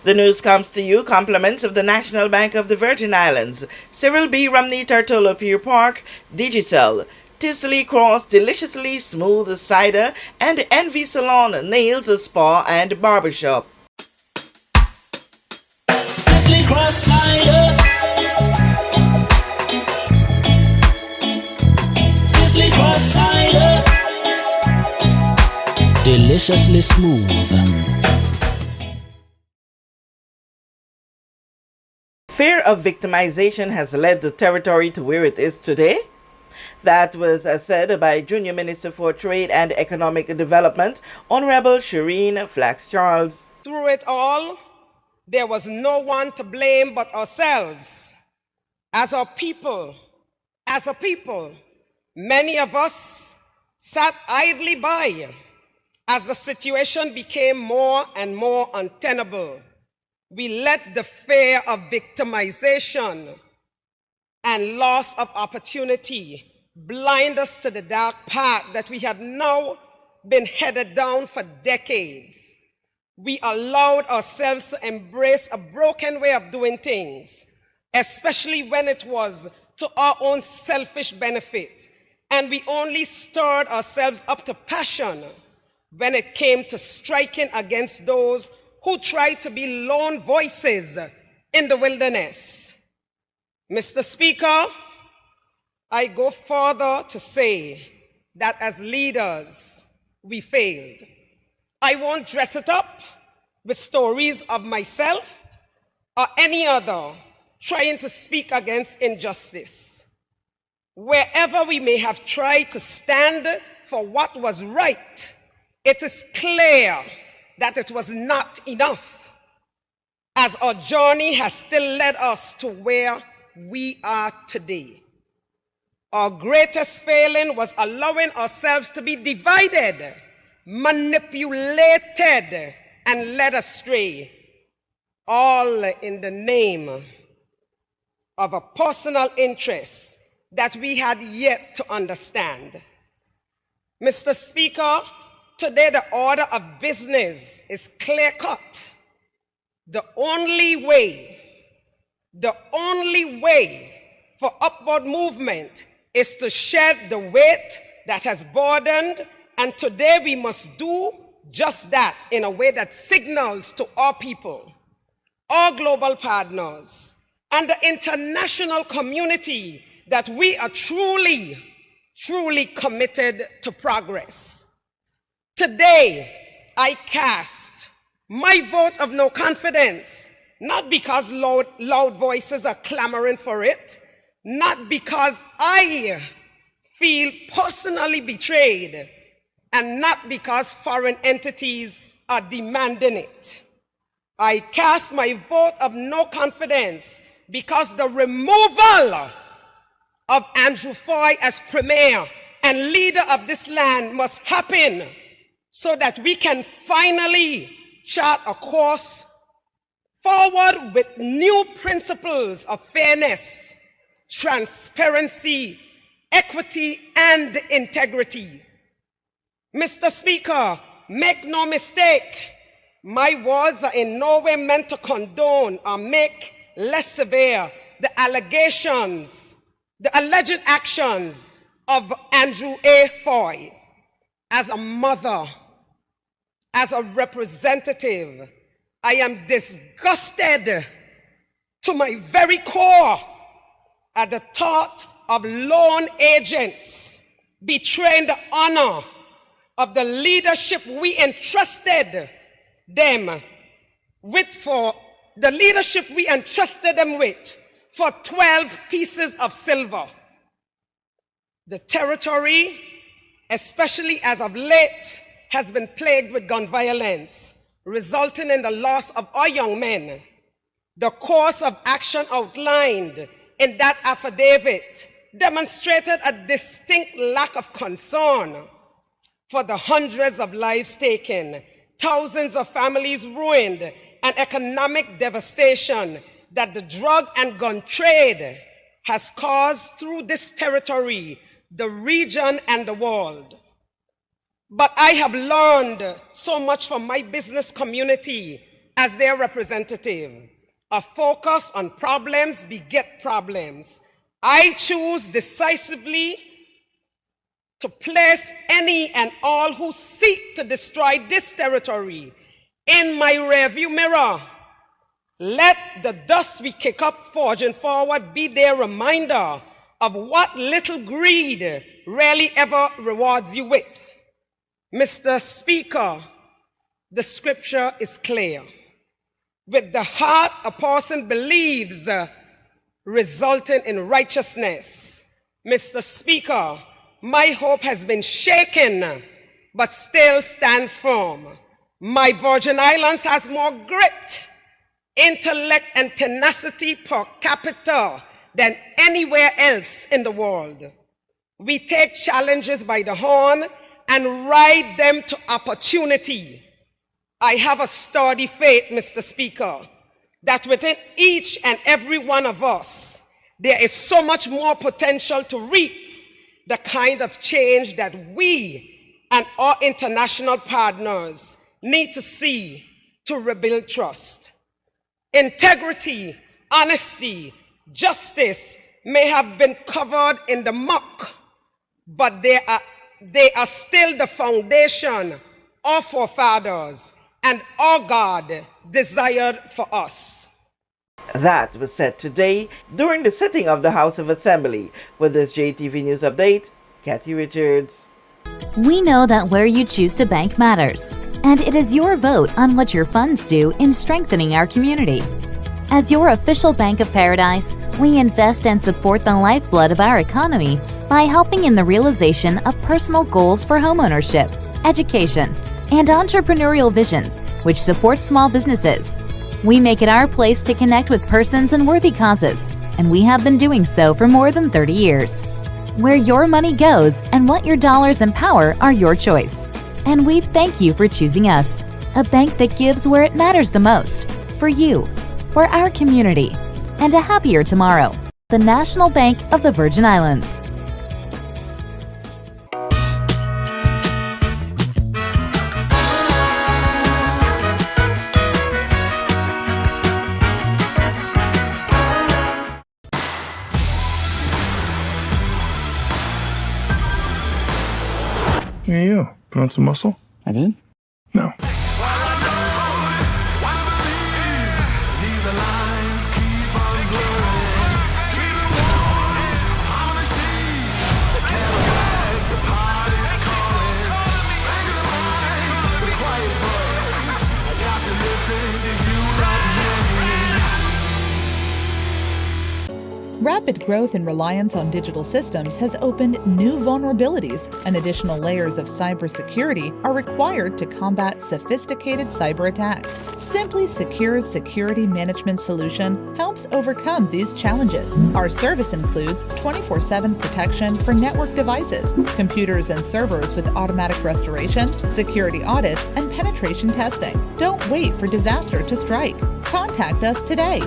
The news comes to you compliments of the National Bank of the Virgin Islands, Cyril B. Romney Tartolo Pier Park, Digicel, Tisley Cross Deliciously Smooth Cider, and Envy Salon Nails, Spa and Barbershop. Tisley Cross Cider, Tisley Cross Cider, deliciously smooth. Fear of victimization has led the territory to where it is today. That was said by Junior Minister for Trade and Economic Development, Honorable Hon Flax-Charles. Through it all, there was no one to blame but ourselves. As a people, many of us sat idly by as the situation became more and more untenable. We let the fear of victimization and loss of opportunity blind us to the dark path that we have now been headed down for decades. We allowed ourselves to embrace a broken way of doing things, especially when it was to our own selfish benefit, and we only stirred ourselves up to passion when it came to striking against those who tried to be lone voices in the wilderness. Mr. Speaker, I go further to say that as leaders, we failed. I won't dress it up with stories of myself or any other trying to speak against injustice. Wherever we may have tried to stand for what was right, it is clear that it was not enough, as our journey has still led us to where we are today. Our greatest failing was allowing ourselves to be divided, manipulated, and led astray, all in the name of a personal interest that we had yet to understand. Mr. Speaker, today the order of business is clear-cut. The only way for upward movement is to shed the weight that has burdened, and today we must do just that in a way that signals to our people, our global partners, and the international community that we are truly committed to progress. Today, I cast my vote of no confidence, not because loud voices are clamoring for it, not because I feel personally betrayed, and not because foreign entities are demanding it. I cast my vote of no confidence because the removal of Andrew Foy as premier and leader of this land must happen, so that we can finally chart a course forward with new principles of fairness, transparency, equity, and integrity. Mr. Speaker, make no mistake, my words are in no way meant to condone or make less severe the allegations, the alleged actions of Andrew A. Foy. As a mother, as a representative, I am disgusted to my very core at the thought of loan agents betraying the honor of the leadership we entrusted them with for 12 pieces of silver. The territory, especially as of late, has been plagued with gun violence, resulting in the loss of our young men. The course of action outlined in that affidavit demonstrated a distinct lack of concern for the hundreds of lives taken, thousands of families ruined, and economic devastation that the drug and gun trade has caused through this territory, the region, and the world. But I have learned so much from my business community as their representative. A focus on problems beget problems. I choose decisively to place any and all who seek to destroy this territory in my rearview mirror. Let the dust we kick up forging forward be their reminder of what little greed rarely ever rewards you with. Mr. Speaker, the scripture is clear. With the heart a person believes, resulting in righteousness. Mr. Speaker, my hope has been shaken, but still stands firm. My Virgin Islands has more grit, intellect, and tenacity per capita than anywhere else in the world. We take challenges by the horn and ride them to opportunity. I have a sturdy faith, Mr. Speaker, that within each and every one of us, there is so much more potential to reap the kind of change that we and our international partners need to see to rebuild trust. Integrity, honesty, justice may have been covered in the muck, but they are still the foundation of our forefathers and our God desired for us. That was said today during the sitting of the House of Assembly. With this JTV News Update, Kathy Richards. We know that where you choose to bank matters, and it is your vote on what your funds do in strengthening our community. As your official Bank of Paradise, we invest and support the lifeblood of our economy by helping in the realization of personal goals for homeownership, education, and entrepreneurial visions, which support small businesses. We make it our place to connect with persons and worthy causes, and we have been doing so for more than 30 years. Where your money goes and what your dollars empower are your choice. And we thank you for choosing us, a bank that gives where it matters the most, for you, for our community, and a happier tomorrow. The National Bank of the Virgin Islands. Hey, you. Put on some muscle? I did? No. Rapid growth and reliance on digital systems has opened new vulnerabilities, and additional layers of cybersecurity are required to combat sophisticated cyber attacks. Simply Secure's security management solution helps overcome these challenges. Our service includes 24/7 protection for network devices, computers and servers with automatic restoration, security audits, and penetration testing. Don't wait for disaster to strike. Contact us today.